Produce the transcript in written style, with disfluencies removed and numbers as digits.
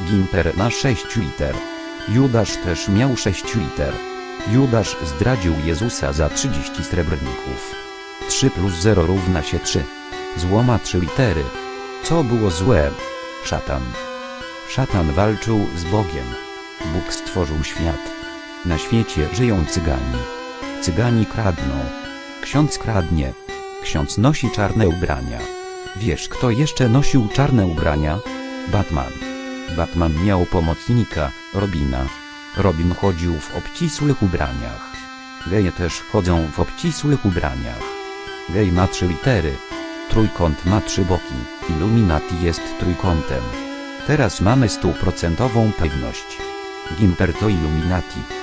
Gimper ma 6 liter. Judasz też miał 6 liter. Judasz zdradził Jezusa za 30 srebrników. 3 plus 0 równa się 3. Zło ma 3 litery. Co było złe? Szatan. Szatan walczył z Bogiem. Bóg stworzył świat. Na świecie żyją cygani. Cygani kradną. Ksiądz kradnie. Ksiądz nosi czarne ubrania. Wiesz, kto jeszcze nosił czarne ubrania? Batman. Batman miał pomocnika, Robina. Robin chodził w obcisłych ubraniach. Geje też chodzą w obcisłych ubraniach. Gej ma 3 litery. Trójkąt ma 3 boki. Illuminati jest trójkątem. Teraz mamy 100% pewność. Gimper to Illuminati.